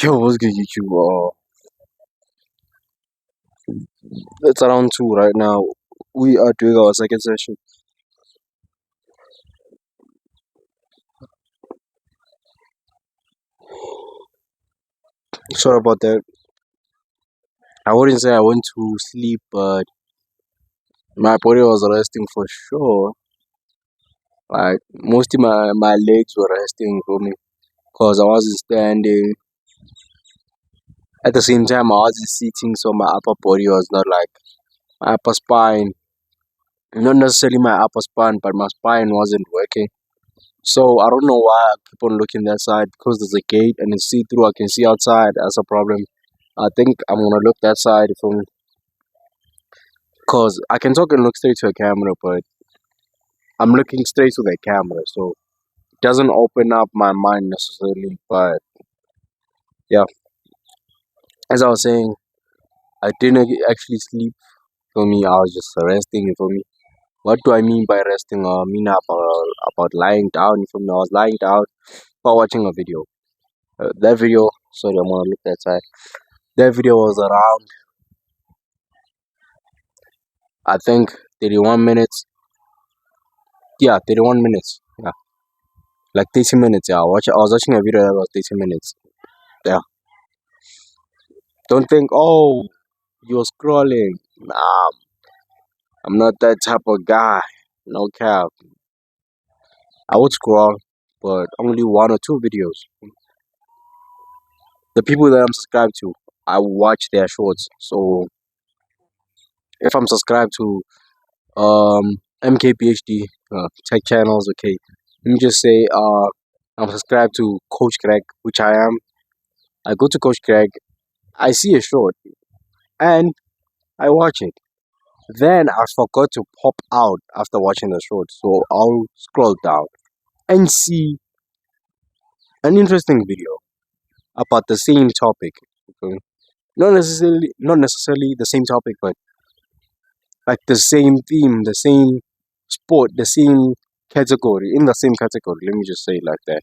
Yo, what's good, YouTube? It's around 2 right now. We are doing our second session. Sorry about that. I wouldn't say I went to sleep, but my body was resting for sure. Like, mostly my legs were resting for me because I wasn't standing. At the same time, I wasn't sitting, so my upper body was not like my upper spine. Not necessarily my upper spine, but my spine wasn't working. So I don't know why I keep on looking that side because there's a gate and it's see through. I can see outside. That's a problem. I think I'm gonna look that side from because I can talk and look straight to a camera, but I'm looking straight to the camera, so it doesn't open up my mind necessarily. But yeah, as I was saying, I didn't actually sleep. For me, I was just resting. For me, what do I mean by resting? I mean about lying down. For me, I was lying down while watching a video. That video. Sorry, I'm gonna look that side. That video was around, I think, 31 minutes. Yeah, 31 minutes. Yeah, like 30 minutes. Yeah, I was watching a video that was 30 minutes. Yeah, don't think, oh, you're scrolling. Nah, I'm not that type of guy. No cap. I would scroll, but only one or two videos. The people that I'm subscribed to, I watch their shorts. So if I'm subscribed to MKPHD tech channels, okay, let me just say I'm subscribed to Coach Greg, which I am. I go to Coach Greg, I see a short, and I watch it. Then I forgot to pop out after watching the short, so I'll scroll down and see an interesting video about the same topic. Okay? Not necessarily the same topic, but like the same theme, the same sport, the same category, in the same category. Let me just say it like that.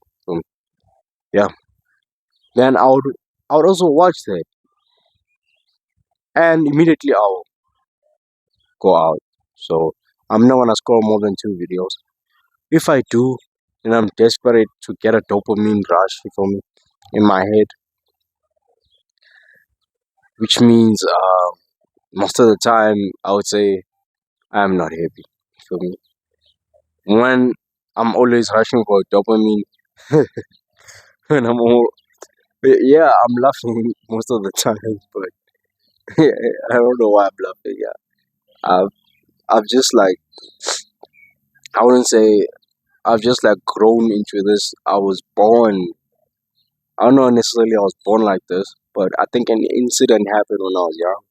Yeah. Then I would also watch that, and immediately I'll go out. So I'm not gonna scroll more than two videos. If I do, then I'm desperate to get a dopamine rush from in my head, which means most of the time I would say I'm not happy. For me, when I'm always rushing for dopamine, when yeah, I'm laughing most of the time, but I don't know why I'm laughing. Yeah, I've I've just like I wouldn't say I've just like grown into this. I was born. I don't know necessarily I was born like this, but I think an incident happened when I was young,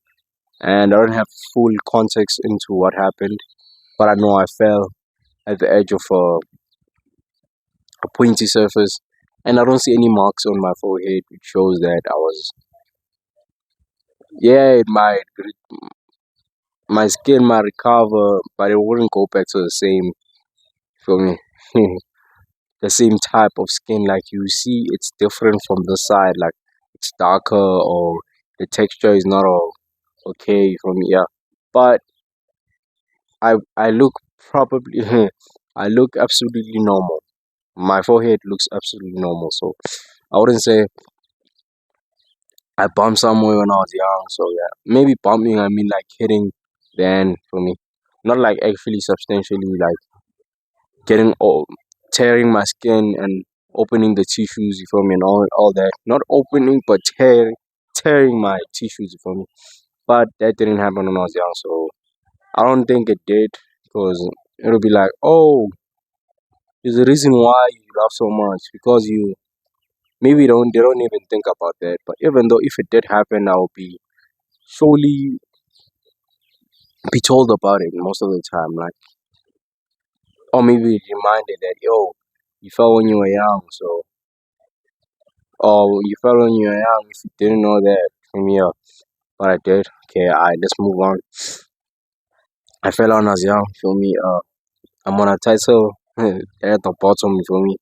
and I don't have full context into what happened, but I know I fell at the edge of a pointy surface, and I don't see any marks on my forehead, which shows that I was. Yeah, it might. My skin might recover, but it wouldn't go back to the same. For me, the same type of skin. Like you see, it's different from the side. Like it's darker, or the texture is not all okay for me. Yeah, but I look probably I look absolutely normal. My forehead looks absolutely normal. So I wouldn't say I bumped somewhere when I was young. So yeah, maybe bumping. I mean like hitting the end for me, not like actually substantially like getting tearing my skin and opening the tissues. You feel me and all that. Not opening, but tearing my tissues. You feel me. But that didn't happen when I was young. So I don't think it did because it'll be like, oh, there's a reason why you love so much because you maybe don't they don't even think about that. But even though if it did happen, I will be surely be told about it most of the time, like or maybe reminded that yo, you fell when you were young, so you fell when you were young. If you didn't know that, from here, but I did. Okay, let's move on. I fell when I was young. Feel me? I'm on a title at the bottom. You feel me?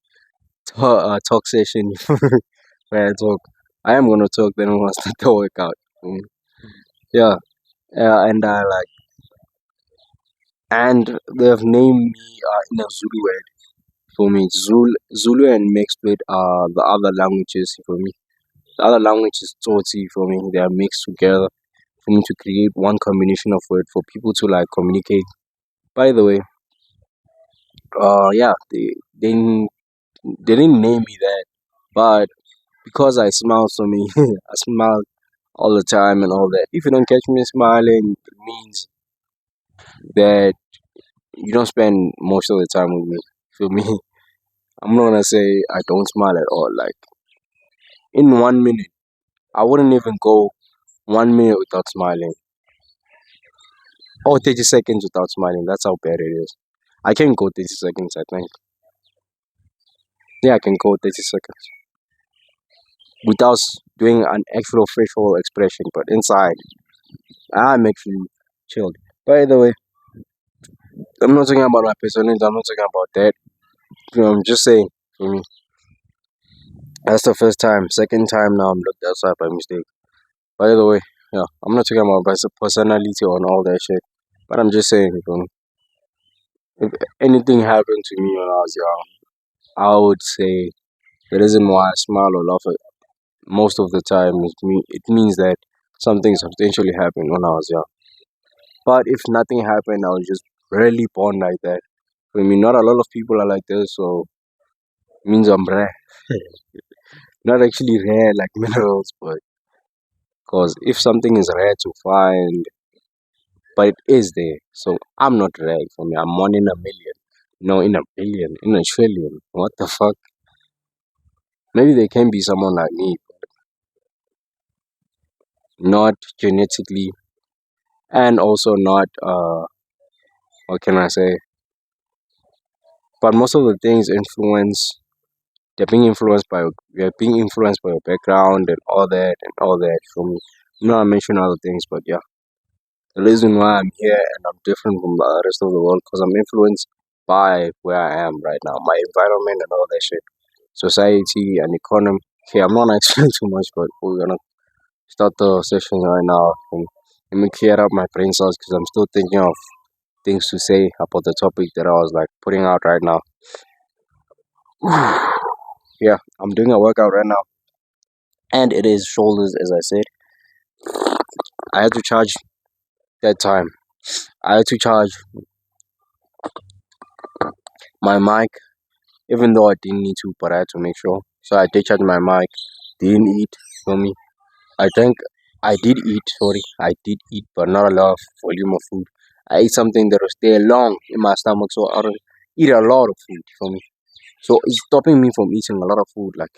Talk session where I talk. I am gonna talk, then I'm gonna start the workout. Mm. Yeah, and I like, and they have named me in a Zulu word for me. Zulu and mixed with the other languages for me. The other language is Tsotsi for me. They are mixed together for me to create one combination of word for people to like communicate. By the way, yeah, they didn't name me that, but because I smile so me, I smile all the time and all that. If you don't catch me smiling, it means that you don't spend most of the time with me. Feel me? I'm not gonna say I don't smile at all. Like in 1 minute, I wouldn't even go 1 minute without smiling, or 30 seconds without smiling. That's how bad it is. I can go 30 seconds, I think. Yeah, I can go 30 seconds without doing an actual facial expression, but inside, I'm actually chilled. By the way, I'm not talking about my personality, I'm not talking about that. I'm just saying, for me, that's the first time. Second time now, I'm looked outside by mistake. By the way, yeah, I'm not talking about my personality and all that shit, but I'm just saying, if anything happened to me when I was young, I would say the reason why I smile or laugh most of the time is it means that something substantially happened when I was young. But if nothing happened, I was just really born like that. I mean, not a lot of people are like this, so it means I'm rare. Not actually rare like minerals, but because if something is rare to find, but it is there, so I'm not rare for me. I'm one in a million. No, in a billion, in a trillion. What the fuck? Maybe there can be someone like me, not genetically, and also not what can I say? But most of the things influence. They're being influenced by you're being influenced by your background and all that. For me, I'm not mention other things, but yeah, the reason why I'm here and I'm different from the rest of the world because I'm influenced by where I am right now, my environment and all that shit, society and economy. Okay, I'm not explaining too much, but we're gonna start the session right now. And let me clear up my brain cells because I'm still thinking of things to say about the topic that I was like putting out right now. Yeah, I'm doing a workout right now, and it is shoulders, as I said. I had to charge that time. I had to charge my mic, even though I didn't need to, but I had to make sure. So I did charge my mic. Didn't eat for me. I think I did eat. Sorry, I did eat, but not a lot of volume of food. I ate something that was there long in my stomach, so I don't eat a lot of food for me. So it's stopping me from eating a lot of food. Like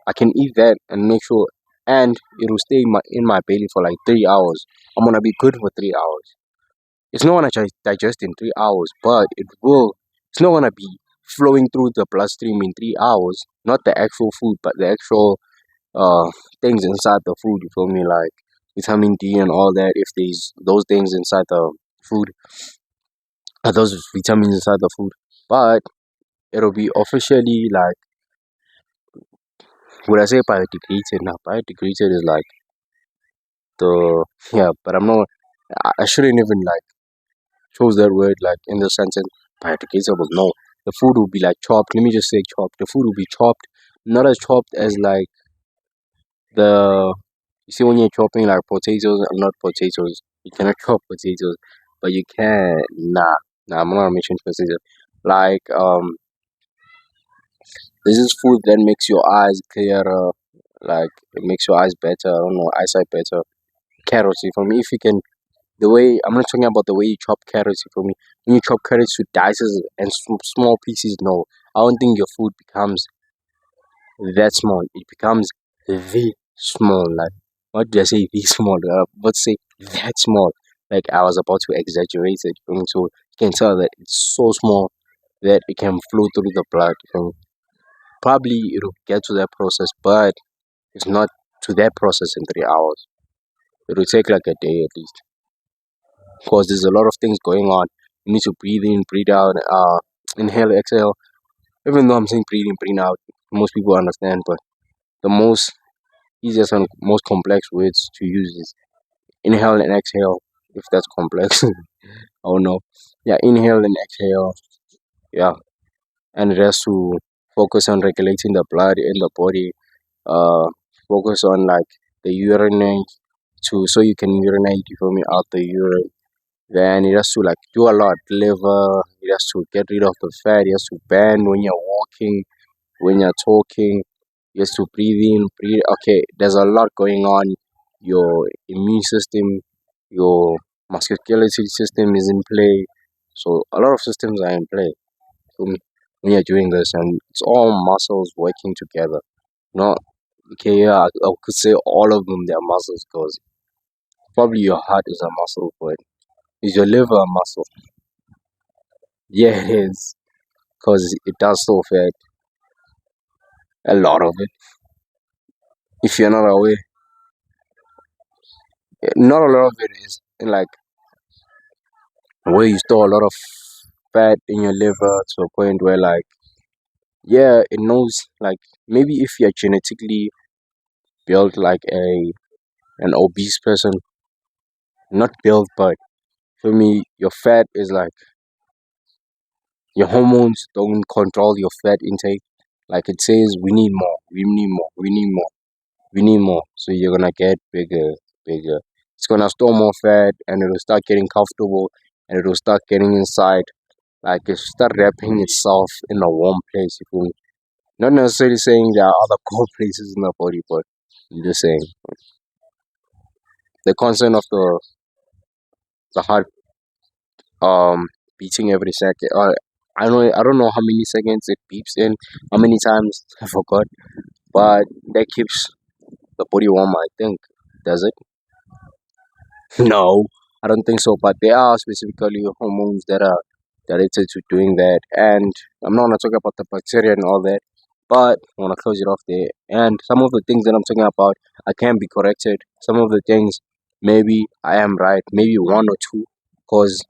I can eat that and make sure, and it will stay in my belly for like 3 hours. I'm gonna be good for 3 hours. It's not gonna digest in 3 hours, but it will. It's not gonna be flowing through the bloodstream in 3 hours. Not the actual food, but the actual things inside the food. You feel me? Like vitamin D and all that. If there's those things inside the food, those vitamins inside the food, but it'll be officially like. Would I say biodegraded? Now, biodegraded is like the yeah, but I'm not. I shouldn't even like chose that word like in the sentence biodegradable. No, the food will be like chopped. Let me just say chopped. The food will be chopped, not as chopped as like the you see when you're chopping like potatoes and not potatoes. You cannot chop potatoes, but you can. Nah, I'm not mentioning potatoes. Like this is food that makes your eyes clearer. Like it makes your eyes better. I don't know, eyesight better. Carrots. For me, if you can the way I'm not talking about the way you chop carrots for me. When you chop carrots to dices and small pieces, no, I don't think your food becomes that small. It becomes the small. Like what did I say? The small. Let's say that small. Like I was about to exaggerate it. So you can tell that it's so small that it can flow through the blood. Probably it'll get to that process, but it's not to that process in 3 hours. It will take like a day at least. Because there's a lot of things going on. You need to breathe in, breathe out, inhale, exhale. Even though I'm saying breathe in, breathe out, most people understand, but the most easiest and most complex words to use is inhale and exhale. If that's complex, oh no, yeah, inhale and exhale. Yeah, and it has to focus on regulating the blood in the body. Uh, Focus on like the urinate to so you can urinate. You feel me out the urine. Then it has to like do a lot. Liver. It has to get rid of the fat. It has to bend when you're walking, when you're talking. It has to breathe in, breathe. Okay, there's a lot going on. Your immune system, your muscularity system is in play. So a lot of systems are in play when when you're doing this, and it's all muscles working together. Not okay. Yeah, I could say all of them. They're muscles because probably your heart is a muscle, but is your liver a muscle? Yeah, it is because it does store fat. A lot of it. If you're not aware, not a lot of it is like where you store a lot of fat in your liver to a point where like yeah, it knows like maybe if you're genetically built like an obese person, not built, but for me, your fat is like your hormones don't control your fat intake. Like it says, we need more, we need more, we need more, we need more. So you're gonna get bigger, bigger. It's gonna store more fat, and it'll start getting comfortable, and it'll start getting inside. Like it start wrapping itself in a warm place. You feel me? Not necessarily saying there are other cold places in the body, but I'm just saying the concern of the heart beating every second. I don't know how many seconds it beeps in, how many times I forgot, but that keeps the body warm. I think does it? No, I don't think so. But there are specifically hormones that are directed to doing that, and I'm not gonna talk about the bacteria and all that. But I want to close it off there. And some of the things that I'm talking about, I can be corrected. Some of the things, maybe I am right, maybe one or two, because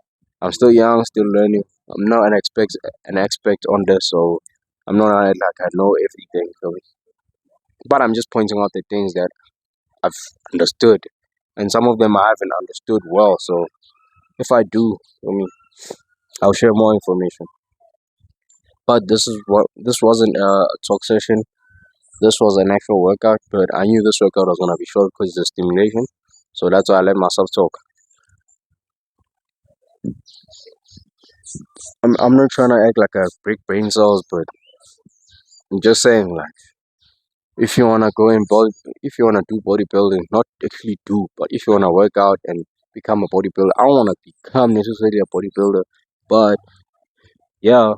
I'm still young, still learning. I'm not an expert on this, so I'm not like I know everything. So, but I'm just pointing out the things that I've understood, and some of them I haven't understood well. So if I do, I'll share more information. But this wasn't a talk session. This was an actual workout, but I knew this workout was gonna be short because it's a stimulation. So that's why I let myself talk. I'm not trying to act like I break brain cells, but I'm just saying like if you wanna go in body, if you wanna do bodybuilding, not actually do, but if you wanna work out and become a bodybuilder, I don't wanna become necessarily a bodybuilder, but yeah,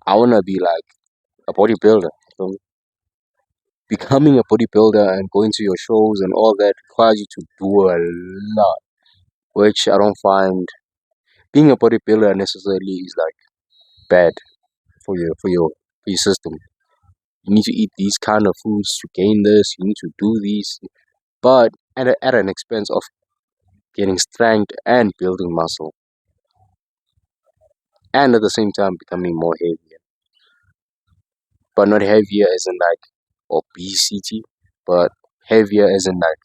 I wanna be like a bodybuilder. So becoming a bodybuilder and going to your shows and all that requires you to do a lot, which I don't find being a bodybuilder necessarily is like bad for your system. You need to eat these kind of foods to gain this. You need to do these, but at an expense of getting strength and building muscle, and at the same time becoming more heavier. But not heavier as in like obesity, but heavier as in like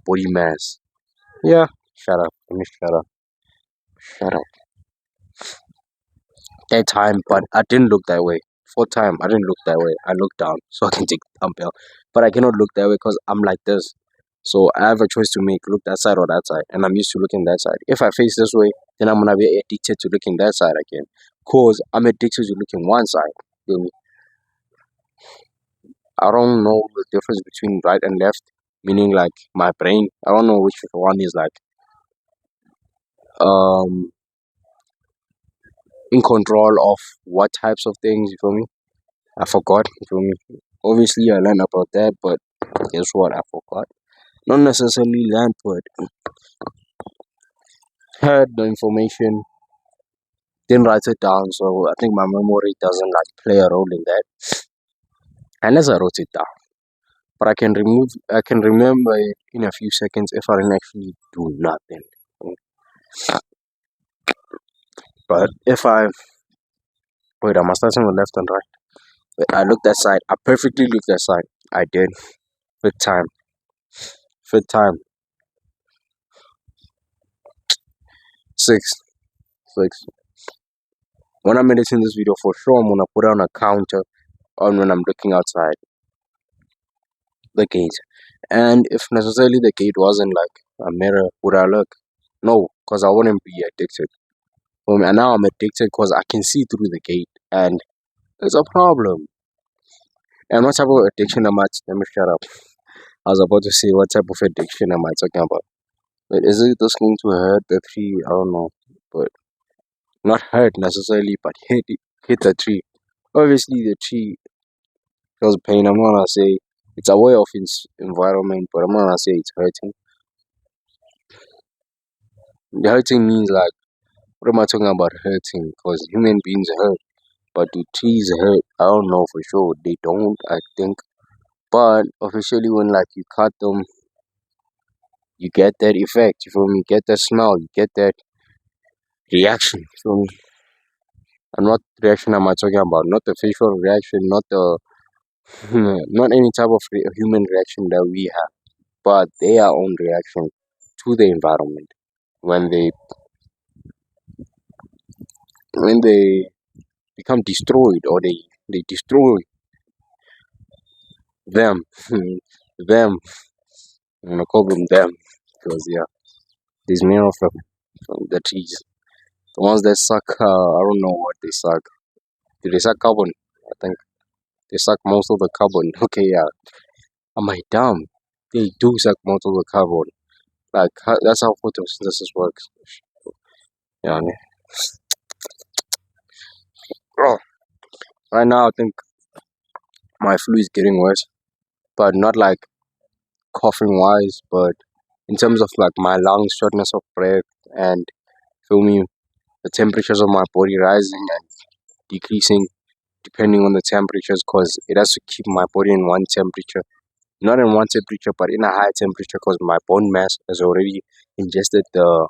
body mass. Yeah, shut up. Let me shut up. Shut up. That time, but I didn't look that way. For time, I didn't look that way. I looked down so I can take the dumbbell. But I cannot look that way because I'm like this. So I have a choice to make, look that side or that side. And I'm used to looking that side. If I face this way, then I'm gonna be addicted to looking that side again. Cause I'm addicted to looking one side. Feel me? I don't know the difference between right and left, meaning like my brain. I don't know which one is like um in control of what types of things, you feel me? I forgot, you feel me? Obviously I learned about that, but guess what? I forgot. Not necessarily learned, but heard the information, didn't write it down, so I think my memory doesn't like play a role in that. Unless I wrote it down. But I can remember it in a few seconds if I didn't actually do nothing. But if I wait, am I starting with left and right? Wait, I looked that side. I perfectly looked that side. I did. Fifth time. Fifth time. Sixth. Sixth. When I'm editing this video, for sure, I'm gonna put on a counter on when I'm looking outside the gate. And if necessarily the gate wasn't like a mirror, would I look? No, because I wouldn't be addicted. And now I'm addicted because I can see through the gate, and it's a problem. And what type of addiction am I? Let me shut up. I was about to say, what type of addiction am I talking about? But is it just going to hurt the tree? I don't know, but not hurt necessarily, but hit the tree. Obviously, the tree feels pain. I'm not gonna say it's aware of its environment, but I'm not gonna say it's hurting. The hurting means like, what am I talking about hurting? Because human beings hurt, but do trees hurt? I don't know for sure. They don't, I think. But officially, when like you cut them, you get that effect. You feel me? You get that smell. You get that reaction. You feel me? And what reaction am I talking about? Not the facial reaction, not the not any type of human reaction that we have, but their own reaction to the environment when they become destroyed, or they destroy them. Them. I'm gonna call them because yeah, there's many of them from the trees. The ones that suck, I don't know what they suck. Do they suck carbon? I think they suck most of the carbon. Okay, yeah. Am I dumb? They do suck most of the carbon. Like that's how photosynthesis works. Yeah. Oh, right now I think my flu is getting worse, but not like coughing wise, but in terms of like my lungs, shortness of breath, and feel me, the temperatures of my body rising and decreasing depending on the temperatures, because it has to keep my body in one temperature, not in one temperature, but in a high temperature, because my bone mass has already ingested the,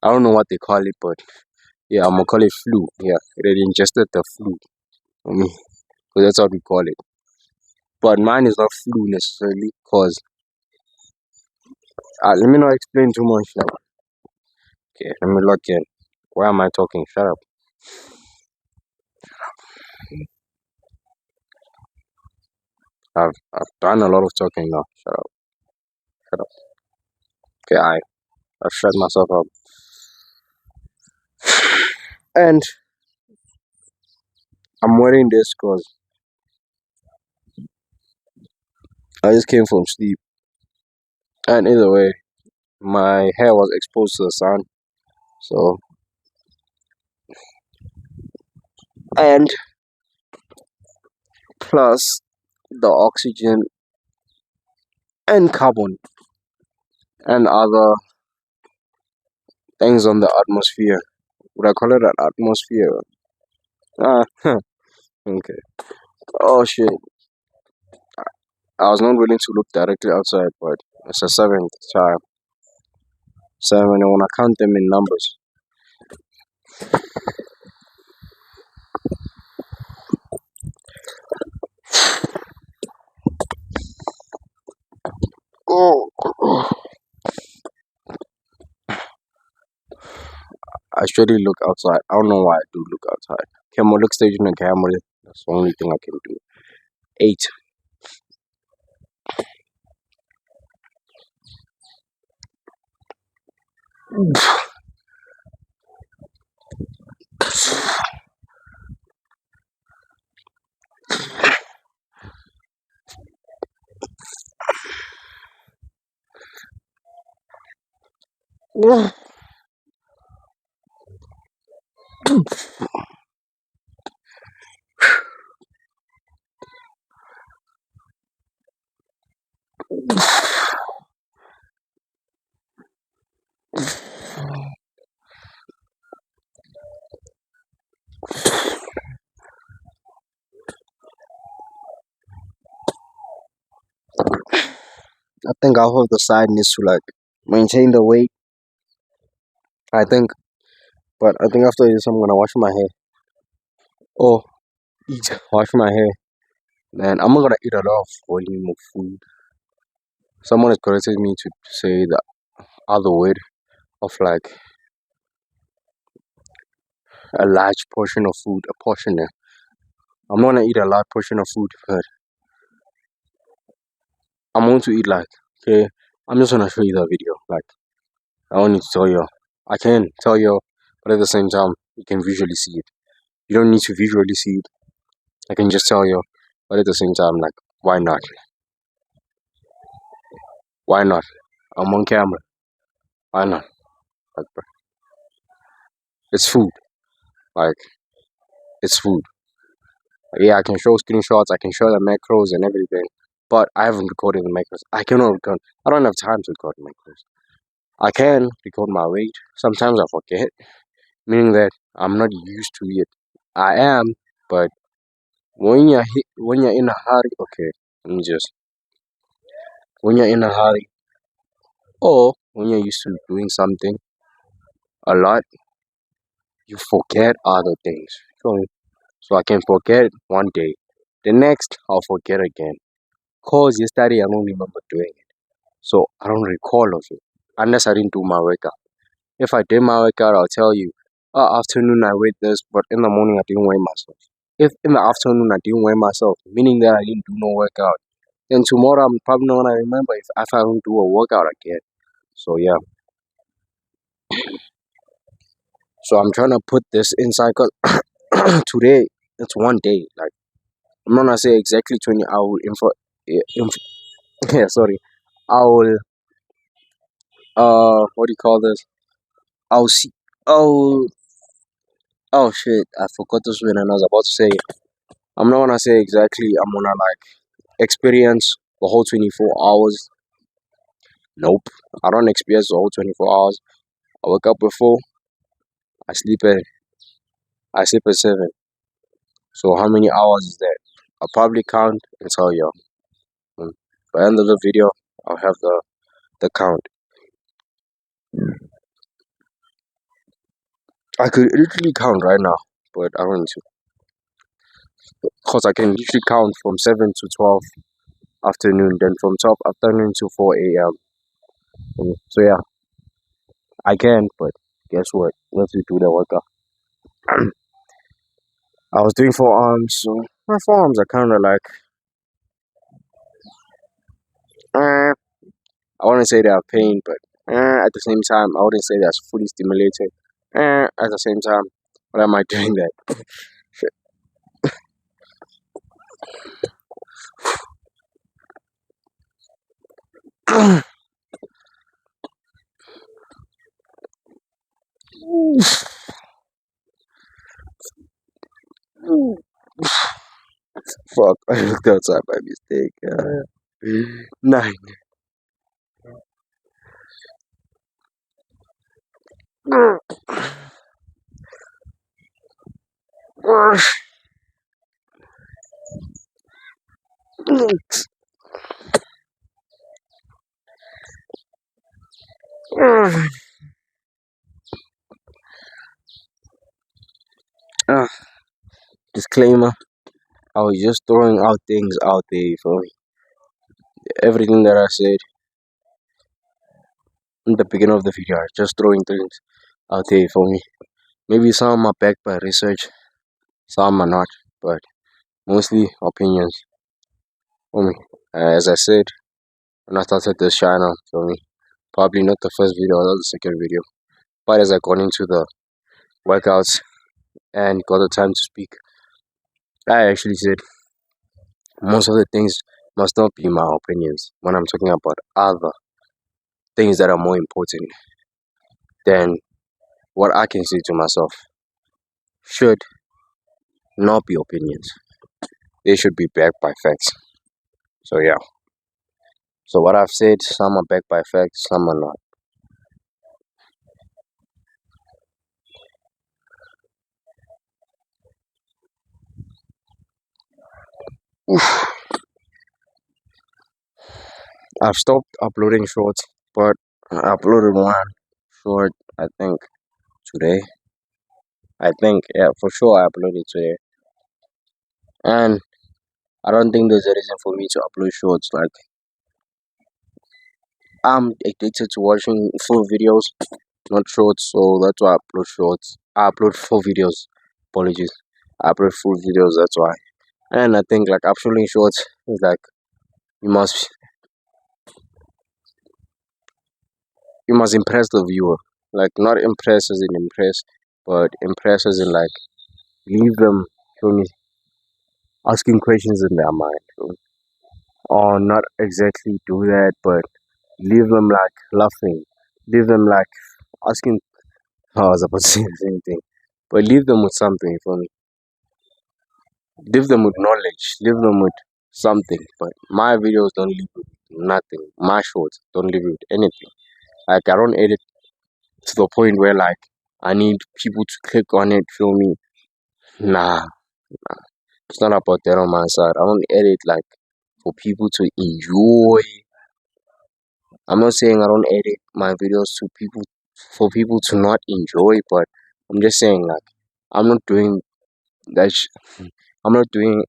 I don't know what they call it, but yeah, I'm gonna call it flu. Yeah, it had ingested the flu. So that's what we call it. But mine is not flu necessarily, because let me not explain too much now. Okay, let me lock in. Why am I talking? Shut up. I've done a lot of talking now. Shut up. Shut up. Okay, I've shut myself up. And I'm wearing this because I just came from sleep. And either way, my hair was exposed to the sun. So, and plus the oxygen and carbon and other things on the atmosphere. Would I call it an atmosphere? Ah, okay. Oh shit. I was not willing to look directly outside, but it's a seventh time. Seven, and when I count them in numbers. Oh, I surely look outside. I don't know why I do look outside. Camera look stage in the camera. That's the only thing I can do. 8. I think half of the side needs to like maintain the weight. I think, but I think after this I'm gonna wash my hair. Oh, eat, wash my hair. Then I'm not gonna eat a lot of volume of food. Someone has corrected me to say the other word of like a large portion of food, a portion. I'm not gonna eat a large portion of food, but I'm going to eat like, okay, I'm just gonna show you the video. Like, I don't need to tell you. I can tell you, but at the same time, you can visually see it. You don't need to visually see it. I can just tell you, but at the same time, like, why not? Why not? I'm on camera. Why not? Like, bro, it's food. Like, it's food. Yeah, I can show screenshots. I can show the macros and everything, but I haven't recorded the macros. I cannot record. I don't have time to record macros. I can record my weight. Sometimes I forget, meaning that I'm not used to it. I am, but when you're in a hurry, okay, let me just when you're in a hurry or when you're used to doing something a lot, you forget other things. So I can forget one day, the next I'll forget again. Cause yesterday I don't remember doing it, so I don't recall of it unless I didn't do my workout. If I did my workout, I'll tell you. Afternoon I weighed this, but in the morning I didn't weigh myself. If in the afternoon I didn't weigh myself, meaning that I didn't do no workout, then tomorrow I'm probably not gonna remember if I don't do a workout again. So yeah, so I'm trying to put this inside because today it's one day. Like I'm not gonna say exactly 20. I will yeah, sorry. I will what do you call this? I'll see. Oh oh shit! I forgot this one and I was about to say it. I'm not gonna say exactly. I'm gonna like experience the whole 24 hours. Nope, I don't experience the whole 24 hours. I wake up before. I sleep at I sleep at 7. So how many hours is that? I'll probably count and tell you. Mm. By the end of the video, I'll have the count. I could literally count right now, but I don't need to. Because I can literally count from 7 to 12 afternoon, then from 12 afternoon to 4 a.m. So yeah, I can, but guess what? Let's do the workout. I was doing forearms, so my forearms are kind of like, I wouldn't say they are pain, but at the same time, I wouldn't say that's fully stimulated. At the same time, what am I doing that? Fuck, I looked outside by mistake. 9. Uh, Disclaimer, I was just throwing out things out there for me. Everything that I said in the beginning of the video, I was just throwing things out there for me. Maybe some are backed by research, some are not, but mostly opinions for me. As I said when I started this channel, for me, probably not the first video or the second video, but as I got into the workouts and got the time to speak, I actually said most of the things must not be my opinions when I'm talking about other things that are more important than what I can say to myself. Should not be opinions. They should be backed by facts. So yeah. So what I've said, some are backed by facts, some are not. I've stopped uploading shorts, but I uploaded one short, I think, today. I think, yeah, for sure I uploaded today. And I don't think there's a reason for me to upload shorts. Like, I'm addicted to watching full videos, not shorts, so that's why I upload shorts. I upload full videos. Apologies. I upload full videos, that's why. And I think like uploading shorts is like you must you must impress the viewer. Like not impress as in impress, but impress as in like leave them feel me, asking questions in their mind. Feel me? Or not exactly do that, but leave them like laughing. Leave them like asking. I was about to say the same thing, but leave them with something. For me, leave them with knowledge. Leave them with something. But my videos don't leave with nothing. My shorts don't leave with anything. Like I don't edit to the point where like I need people to click on it. Feel me? Nah, it's not about that on my side. I don't edit like for people to enjoy. I'm not saying I don't edit my videos to people for people to not enjoy, but I'm just saying like I'm not doing that. I'm not doing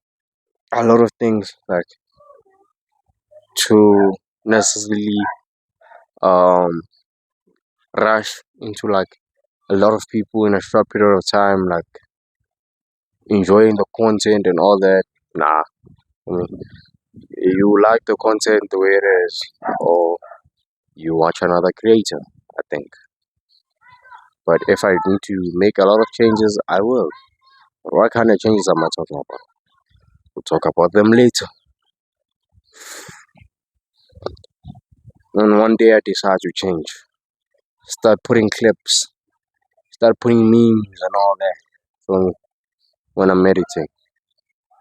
a lot of things like to necessarily um rush into like a lot of people in a short period of time, like enjoying the content and all that. Nah, I mean, you like the content the way it is, or you watch another creator. I think, but if I need to make a lot of changes, I will. What kind of changes am I talking about? We'll talk about them later. And one day I decide to change. Start putting clips. Start putting memes and all that from when I'm meditating.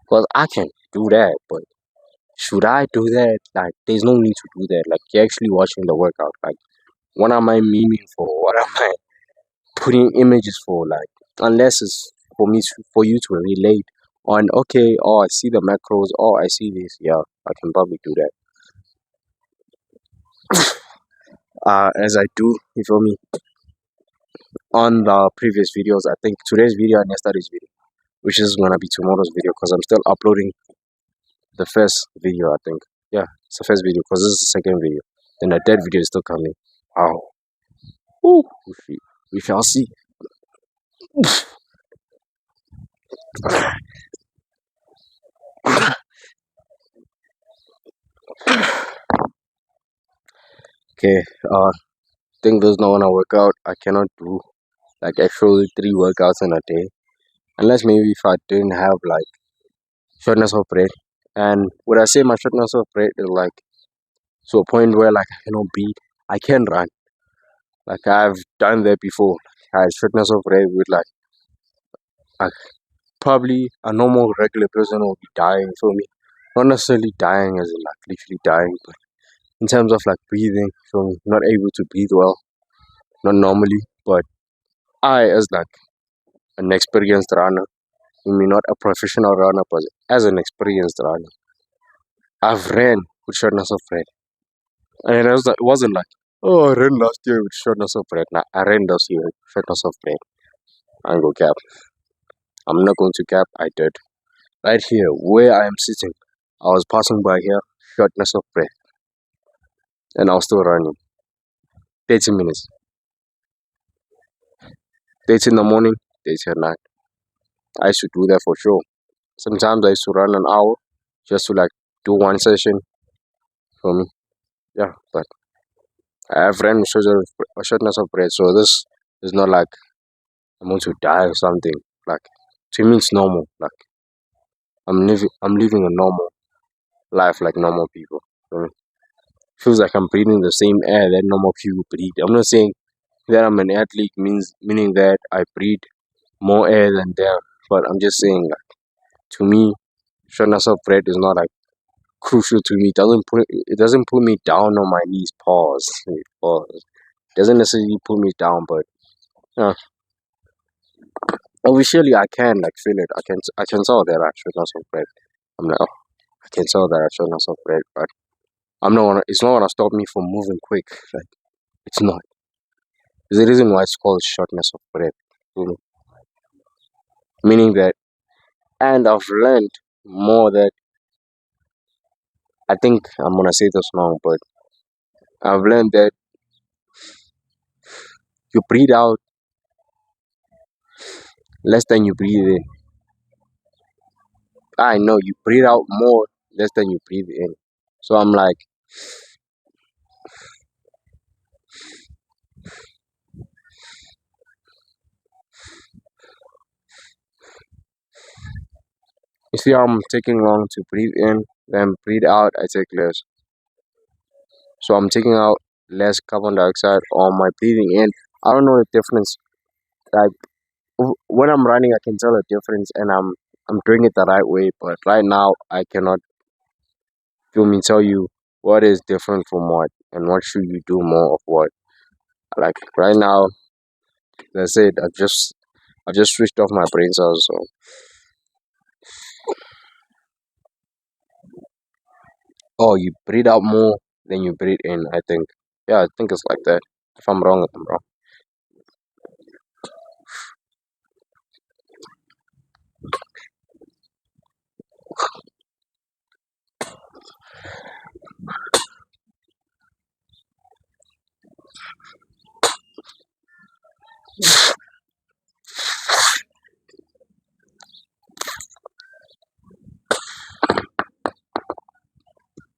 Because I can do that, but should I do that? Like, there's no need to do that. Like, you're actually watching the workout. Like, what am I memeing for? What am I putting images for? Like, unless it's for you to relate on, okay, oh, I see the macros, oh, I see this. Yeah, I can probably do that. As I do, you feel me? On the previous videos, I think today's video and yesterday's video, which is gonna be tomorrow's video, because I'm still uploading the first video. I think, yeah, it's the first video because this is the second video. Then the third video is still coming. Oh, ooh, we shall see. Okay, think there's no one I work out. I cannot do like actually 3 workouts in a day, unless maybe if I didn't have like shortness of breath. And when I say my shortness of breath is like to a point where like I cannot breathe, I can run. Like I've done that before. I had shortness of breath with like probably a normal regular person will be dying for me. Not necessarily dying as in like literally dying, but in terms of like breathing, so not able to breathe well, not normally. But I as like an experienced runner, I mean not a professional runner, but as an experienced runner, I've ran with shortness of breath. And it wasn't like, oh, I ran last year with shortness of breath. Nah, I ran last year with shortness of breath. I ain't go cap. I'm not going to cap. I did. Right here, where I am sitting, I was passing by here, shortness of breath, and I was still running. 30 minutes. 30 in the morning, 30 at night. I used to do that for sure. Sometimes I used to run an hour just to like do one session for me. Yeah, but I have ran with shortness of breath, so this is not like I'm going to die or something. Like, to me, it's normal. Like, I'm living a normal life like normal people. Feels like I'm breathing the same air that normal people breathe. I'm not saying that I'm an athlete meaning that I breathe more air than them, but I'm just saying like to me, shortness of breath is not like crucial to me. It doesn't put me down on my knees. Pause. Pause. It doesn't necessarily put me down, but uh, officially I can like feel it. I can tell that I shortness of breath. I'm like, oh, I can tell that I shortness of breath, but it's not gonna stop me from moving quick. Like it's not. There's a reason why it's called shortness of breath. You know? Meaning that, and I've learned more that I think I'm gonna say this now, but I've learned that you breathe out less than you breathe in. I know you breathe out more less than you breathe in. So I'm like, you see, I'm taking long to breathe in, then breathe out. I take less. So I'm taking out less carbon dioxide or my breathing in. I don't know the difference. Like when I'm running, I can tell the difference, and I'm doing it the right way. But right now, I cannot feel me tell you what is different from what and what should you do more of what. Like right now, that's it. I just switched off my brain cells. So oh, you breathe out more than you breathe in. I think. Yeah, I think it's like that. If I'm wrong, I'm wrong.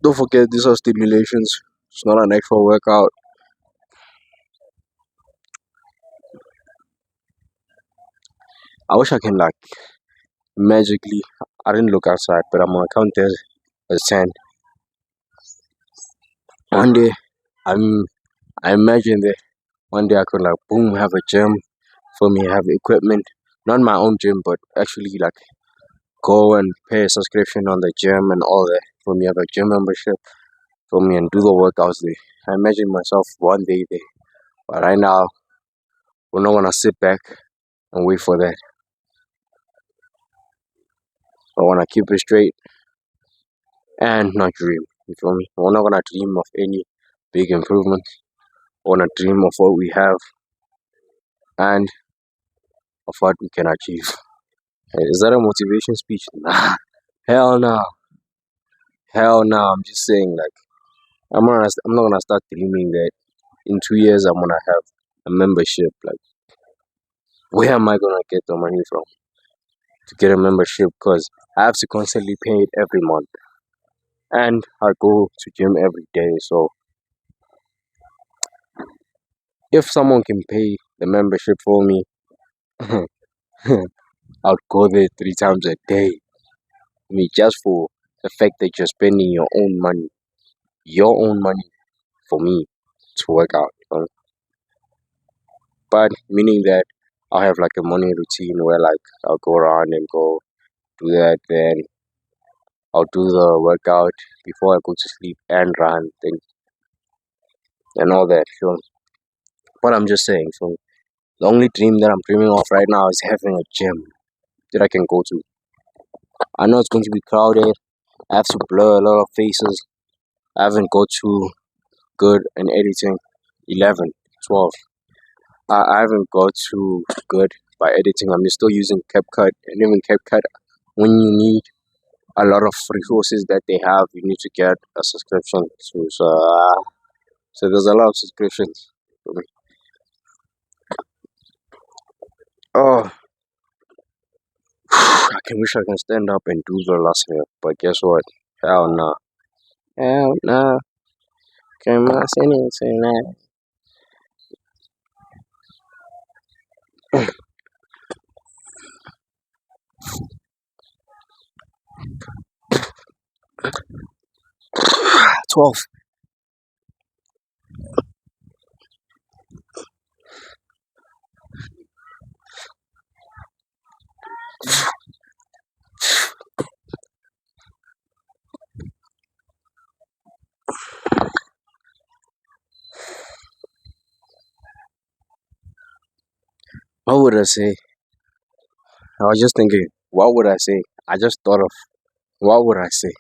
Don't forget, these are stimulations. It's not an actual workout. I wish I can like magically. I didn't look outside, but I'm gonna count as 10. One day, I'm. I imagine that one day I could like boom have a gym for me, have equipment, not my own gym, but actually like go and pay a subscription on the gym and all that for me, have a gym membership for me and do the workouts there. I imagine myself one day there, but right now we're not gonna sit back and wait for that. I wanna keep it straight and not dream. You feel me? We're not gonna dream of any big improvements. We wanna dream of what we have and of what we can achieve. Hey, is that a motivation speech? Nah, hell no, hell no. I'm just saying like I'm not gonna start dreaming that in 2 years I'm gonna have a membership. Like where am I gonna get the money from to get a membership? Because I have to constantly pay it every month, and I go to gym every day. So if someone can pay the membership for me, I'll go there 3 times a day. I mean, just for the fact that you're spending your own money for me to work out. But meaning that I'll have like a morning routine where like I'll go around and go do that, then I'll do the workout before I go to sleep and run thing and all that. So, but I'm just saying, so the only dream that I'm dreaming of right now is having a gym that I can go to. I know it's going to be crowded. I have to blur a lot of faces. I haven't got too good in editing. 11, 12. I haven't got too good by editing. I'm still using CapCut, and even CapCut, when you need a lot of resources that they have, you need to get a subscription to. So there's a lot of subscriptions. Oh, I can wish I can stand up and do the last hair, but guess what? Hell no. Hell no. Come on, send it tonight. 12. What would I say? I was just thinking, what would I say? I just thought of what would I say?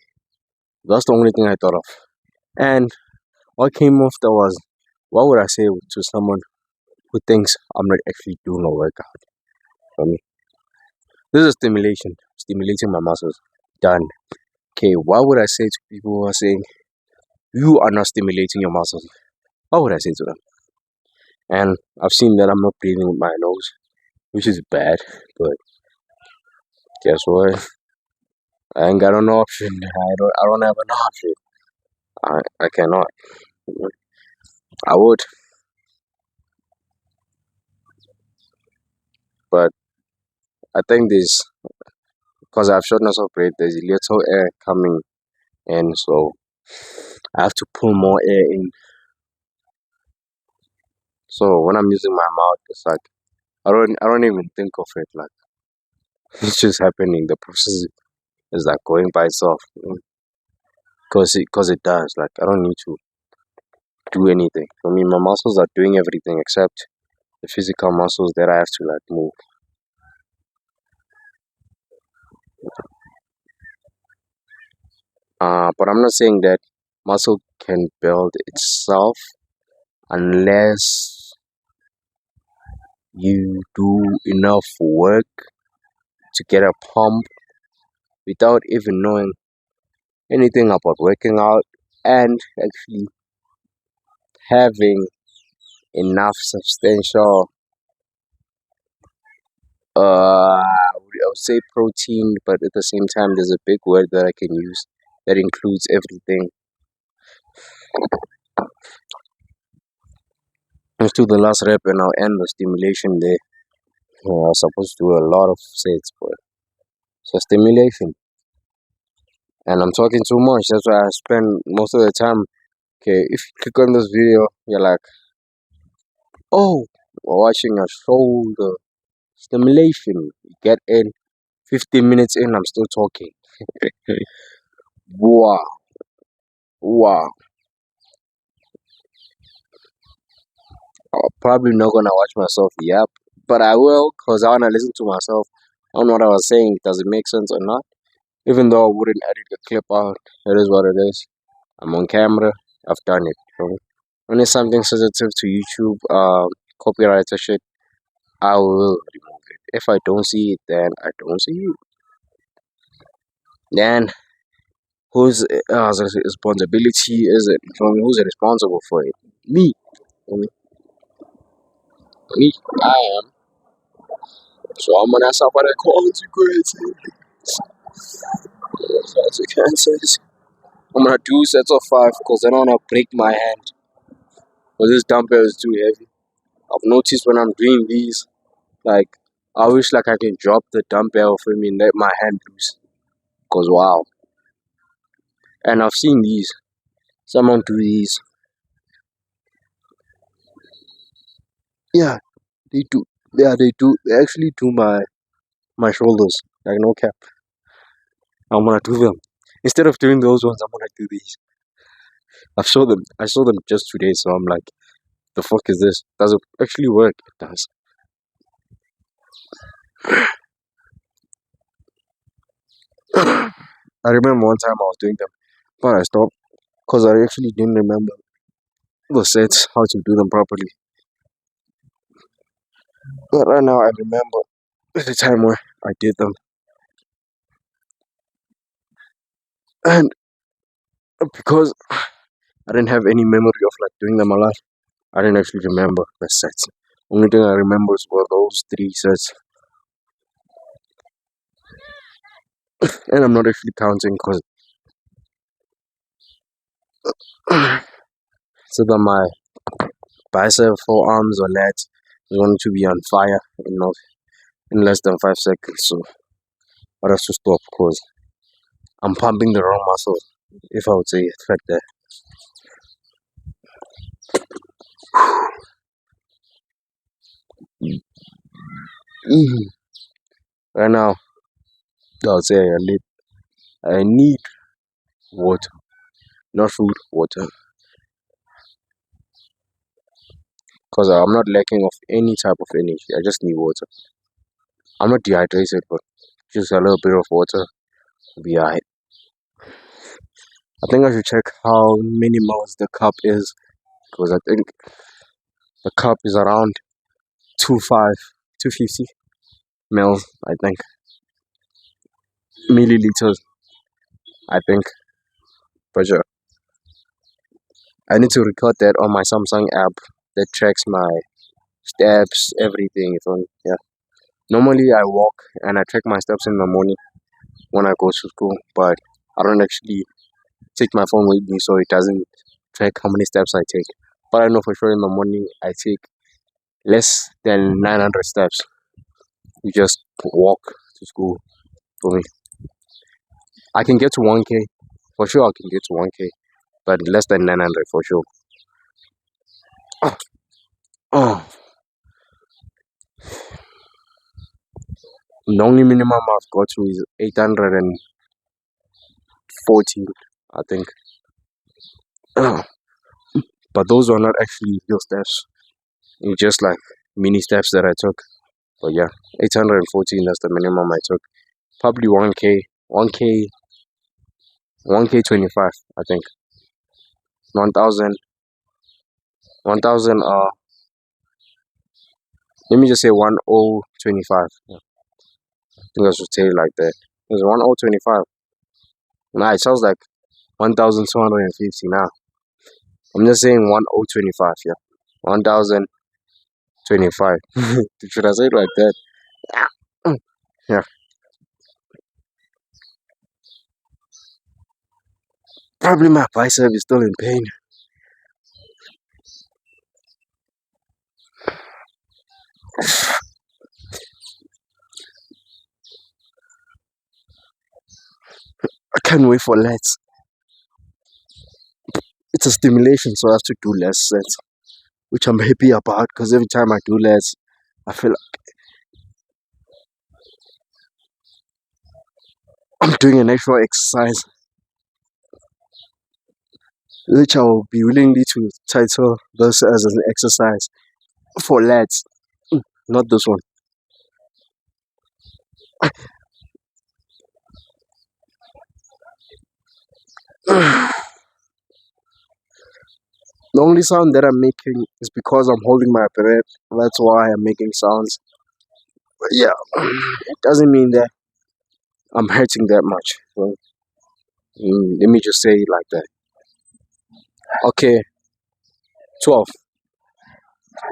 That's the only thing I thought of. And what came after was, what would I say to someone who thinks I'm not actually doing a workout for me? This is stimulation, stimulating my muscles. Done. Okay, what would I say to people who are saying you are not stimulating your muscles? What would I say to them? And I've seen that I'm not breathing with my nose, which is bad. But guess what? I ain't got an option. I don't have an option. I cannot. I would, but I think there's because I've shortness of breath. There's little air coming in, so I have to pull more air in. So when I'm using my mouth, it's like I don't even think of it. Like it's just happening. The process is like going by itself. Because it does. Like I don't need to do anything. For me, my muscles are doing everything except the physical muscles that I have to like move. But I'm not saying that muscle can build itself unless you do enough work to get a pump without even knowing anything about working out and actually having enough substantial I would say protein, but at the same time there's a big word that I can use that includes everything. Let's do the last rep and I'll end the stimulation there. I was supposed to do a lot of sets, but so stimulation. And I'm talking too much, that's why I spend most of the time. Okay, if you click on this video, you're like, oh, we're watching a shoulder stimulation. You get in 15 minutes in, I'm still talking. Wow, wow. I'm probably not gonna watch myself, yep, but I will because I wanna listen to myself. I don't know what I was saying. Does it make sense or not? Even though I wouldn't edit the clip out, it is what it is. I'm on camera. I've done it. So when it's something sensitive to YouTube, copyright or shit, I will remove it. If I don't see it, then I don't see it. Then whose responsibility is it? Who's responsible for it? Me. Me. I am. So I'm gonna suffer the consequences. Consequences. I'm gonna do sets of 5 because I don't wanna break my hand. Because this dumbbell is too heavy. I've noticed when I'm doing these, like I wish like I can drop the dumbbell for me and let my hand loose. Cause wow. And I've seen these. Someone do these. Yeah, they do. Yeah, they do. They actually do my shoulders. Like no cap. I'm gonna do them. Instead of doing those ones, I'm gonna do these. I saw them just today, so I'm like, the fuck is this? Does it actually work? It does. I remember one time I was doing them, but I stopped because I actually didn't remember the sets, how to do them properly. But right now I remember the time where I did them, and because I didn't have any memory of like doing them a lot, I didn't actually remember the sets. Only thing I remember were those 3 sets, and I'm not actually counting because it's either my bicep, forearms, or lats is going to be on fire in less than 5 seconds. So I have to stop because I'm pumping the wrong muscle, if I would say it like that. Right now, I would say I need water, not food, water, because I'm not lacking of any type of energy. I just need water. I'm not dehydrated, but just a little bit of water will be alright. I think I should check how many mils the cup is, because I think the cup is around 250 mils, I think. Milliliters, I think, for sure. I need to record that on my Samsung app that tracks my steps, everything. So yeah. Normally I walk and I track my steps in the morning when I go to school, but I don't actually take my phone with me so it doesn't track how many steps I take. But I know for sure in the morning I take less than 900 steps. You just walk to school for me. I can get to 1K. For sure I can get to 1K, but less than 900 for sure. Oh, the only minimum I've got to is 814, I think. But those are not actually real steps. It's just like mini steps that I took. But yeah, 814, that's the minimum I took. Probably 1K, 1K, 1K 25, I think. 1000, 1000, let me just say 1025. Yeah, I think I should say it like that. It's 1025. Nah, it sounds like 1250 now. I'm just saying 1025, yeah. 1025. Should I say it like that? Yeah. Probably my bicep is still in pain. I can't wait for less. It's a stimulation, so I have to do less sets, which I'm happy about because every time I do less, I feel like I'm doing an actual exercise, which I will be willingly to title this as an exercise for lads, not this one. The only sound that I'm making is because I'm holding my breath. That's why I'm making sounds. But yeah, it doesn't mean that I'm hurting that much. So, let me just say it like that. Okay, 12.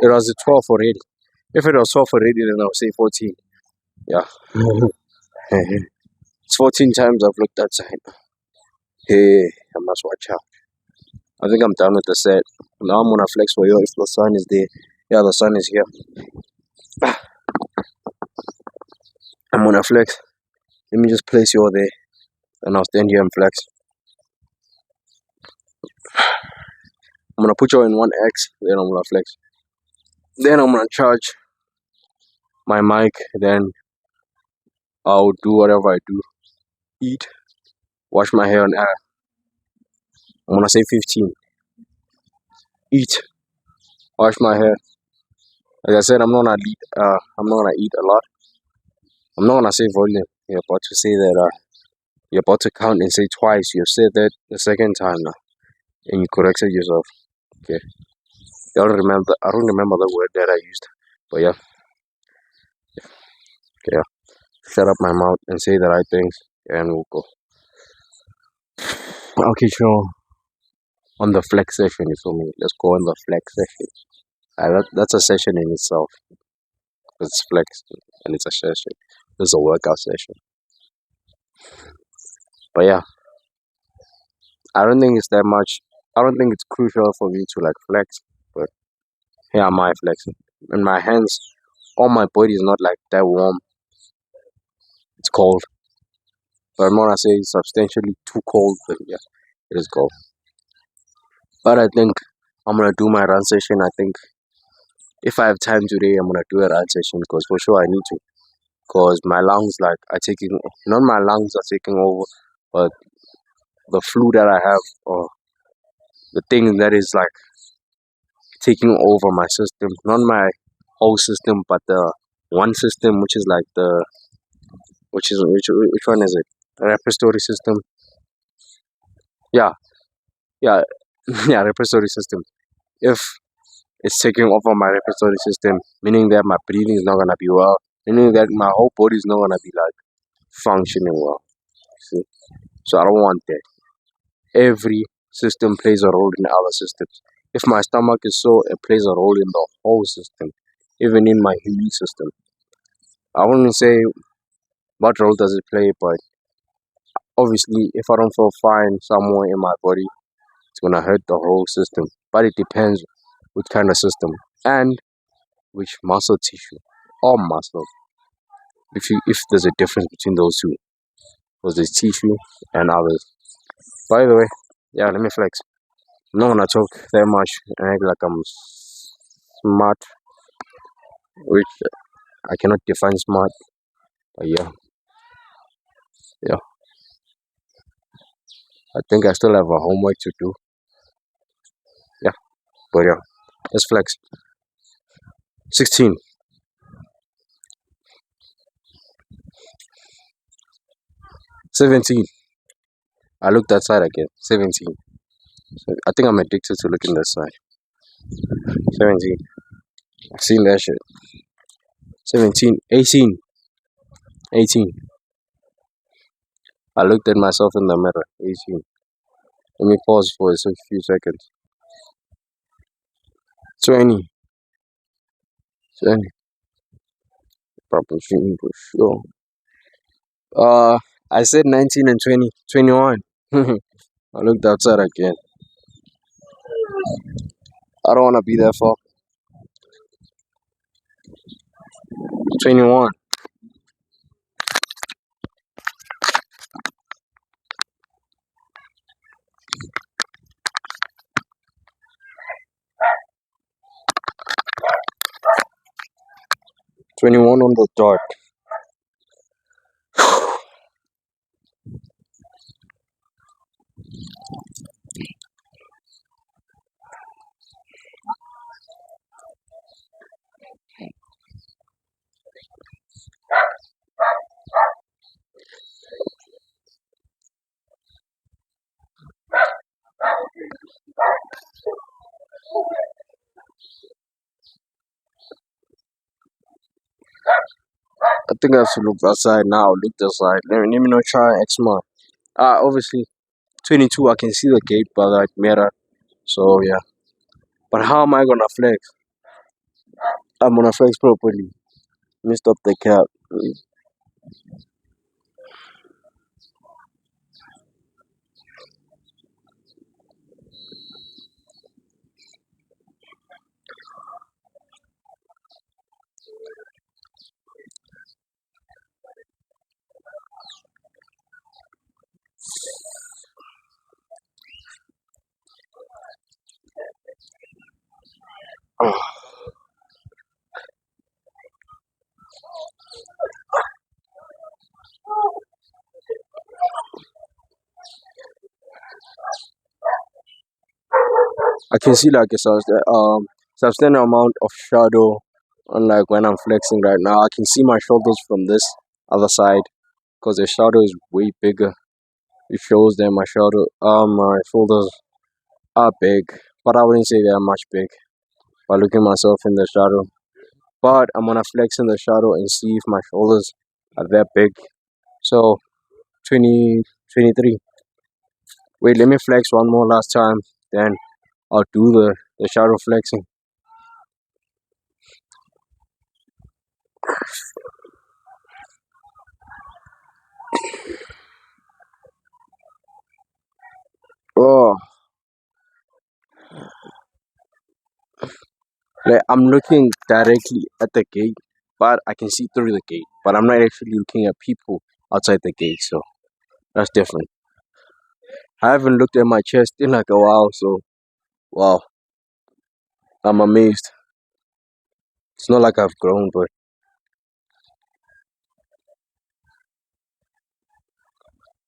It was a 12 already. If it was 12 already, then I'll say 14. Yeah. It's 14 times I've looked outside. Hey, I must watch out. I think I'm done with the set. Now I'm gonna flex for you if the sun is there. Yeah, the sun is here. I'm gonna flex. Let me just place you there. And I'll stand here and flex. I'm gonna put you in 1X, then I'm gonna flex. Then I'm gonna charge my mic, then I'll do whatever I do. Eat, wash my hair and air. I'm gonna say 15. Eat, wash my hair. Like I said, I'm not gonna eat a lot. I'm not gonna say volume. You're about to say that you're about to count and say twice. You've said that the second time now. And you corrected yourself. Okay. I don't remember the word that I used. But yeah. Okay, yeah. Shut up my mouth and say the right things and we'll go. Okay, sure. On the flex session, you feel me? Let's go on the flex session. That's a session in itself. It's flex and it's a session. It's a workout session. But yeah, I don't think it's that much. I don't think it's crucial for me to like flex. But here am I flexing. And my hands, all my body is not like that warm. It's cold. But I'm not gonna say it's substantially too cold. But yeah, it is cold. But I think I'm gonna do my run session. I think if I have time today, I'm gonna do a run session because for sure I need to. Because my lungs like are taking, not my lungs are taking over, but the flu that I have or the thing that is like taking over my system, not my whole system, but the one system which is like the which one is it? Respiratory system. Yeah, yeah, yeah, respiratory system. If it's taking over my respiratory system, meaning that my breathing is not gonna be well, meaning that my whole body is not gonna be like functioning well. See? So I don't want that. Every system plays a role in other systems. If my stomach is sore, it plays a role in the whole system, even in my immune system. I wouldn't say what role does it play, but obviously, if I don't feel fine somewhere in my body, it's gonna hurt the whole system. But it depends which kind of system and which muscle tissue or muscle. If there's a difference between those two, because there's tissue and others. By the way, yeah, let me flex. I'm not gonna talk that much and act like I'm smart, which I cannot define smart. But yeah, yeah. I think I still have a homework to do. Yeah, but yeah, let's flex. 16, 17. I looked that side again. 17. So I think I'm addicted to looking that side. 17. I've seen that shit. 17. 18. 18. I looked at myself in the mirror. 18. Let me pause for a few seconds. 20. 20. Proper shooting for sure. I said 19 and 20. 21. I looked outside again. I don't want to be that far. 21. 21 on the dot. I think I have to look outside now. Look outside. Let me not try X mark. Obviously, 22. I can see the gate by that mirror. So yeah. But how am I gonna flex? I'm gonna flex properly. Let me stop the cap. I can see like a substantial amount of shadow. Unlike when I'm flexing right now, I can see my shoulders from this other side because the shadow is way bigger. It shows that my shoulders are big, but I wouldn't say they are much big by looking myself in the shadow. But I'm gonna flex in the shadow and see if my shoulders are that big. So 20, 23. Wait, let me flex one more last time. Then I'll do the shadow flexing. Oh, like I'm looking directly at the gate, but I can see through the gate. But I'm not actually looking at people outside the gate, so that's different. I haven't looked at my chest in like a while, so wow, I'm amazed. It's not like I've grown, but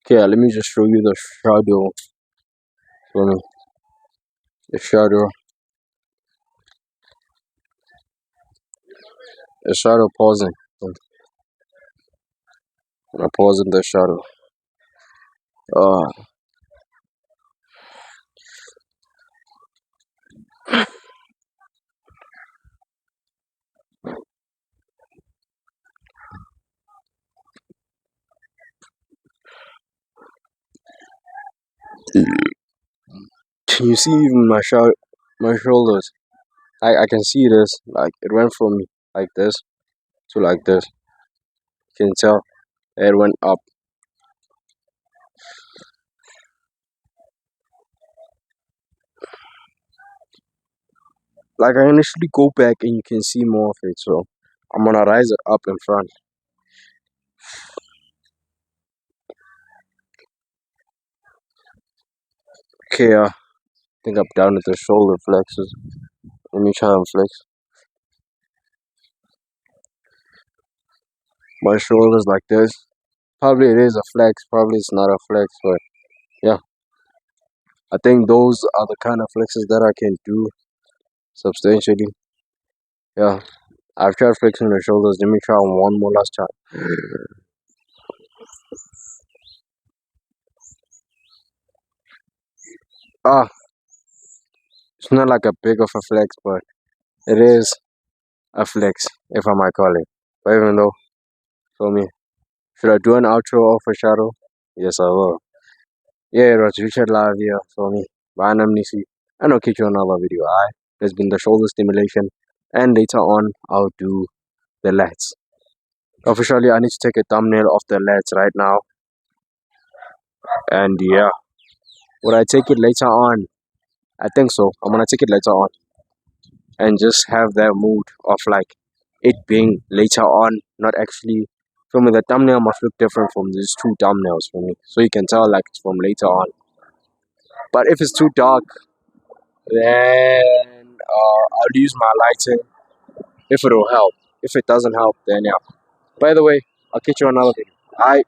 okay, let me just show you the shadow. For me, the shadow pausing. I'm pausing the shadow. Uh, You see, even my shoulders. I can see this. Like it went from like this to like this. You can tell it went up. Like I initially go back and you can see more of it. So I'm gonna rise it up in front. Okay, I think I'm down at the shoulder flexes. Let me try and flex my shoulders like this. Probably it is a flex. Probably it's not a flex, but yeah, I think those are the kind of flexes that I can do substantially. Yeah, I've tried flexing the shoulders. Let me try one more last time. Ah, it's not like a big of a flex, but it is a flex, if I might call it. But even though, for me, should I do an outro of a shadow? Yes, I will. Yeah, it was Richard Live here for me. Bye, Namnisi. And I'll catch you on another video. Alright, there's been the shoulder stimulation, and later on, I'll do the lats. Officially, I need to take a thumbnail of the lats right now, and yeah, would I take it later on? I think so. I'm gonna take it later on and just have that mood of like it being later on, not actually. For me, the thumbnail must look different from these two thumbnails for me, so you can tell like it's from later on. But if it's too dark, then I'll use my lighting if it'll help. If it doesn't help, then yeah. By the way, I'll catch you on another video. Bye.